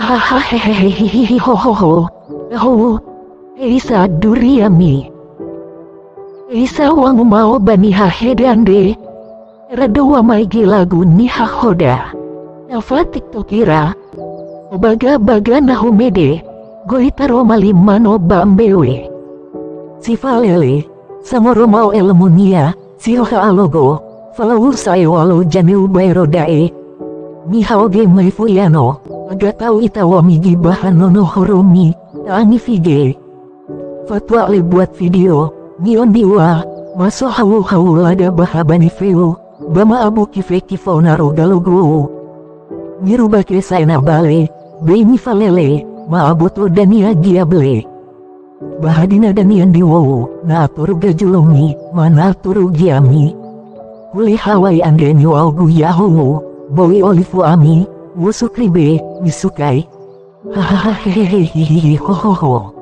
Hahaha ho ho ho. Ho. Elisa duriami. Elisa wangu mau bani hahedande. Radawa maigi lagu ni hahoda. Nafa tiktokira. Obaga-baga nahumede. Goitaro malimano bambewe. Sifalele. Samoro mau elmunia. Sihoha alogo. Falawusai walau janiu bayrodae. Mihaoge maifuyano. Agatau itawami gibahano no horomi. Taani fige. Fatwa le buat video. Nion diwa. Maso hawu lada bahabani feo. Bama abu kife kifaunaro galogo. Nirubake saina bale. Beimi falele. Maaboto dania diable. Bahadina danian diwowo. Naaturu gajulongi. Manaturu giami. Kuli hawai andeni walgu yahowo. Bowi olifu ami. Wusukribe. Misukai. Hahaha ho ho ho.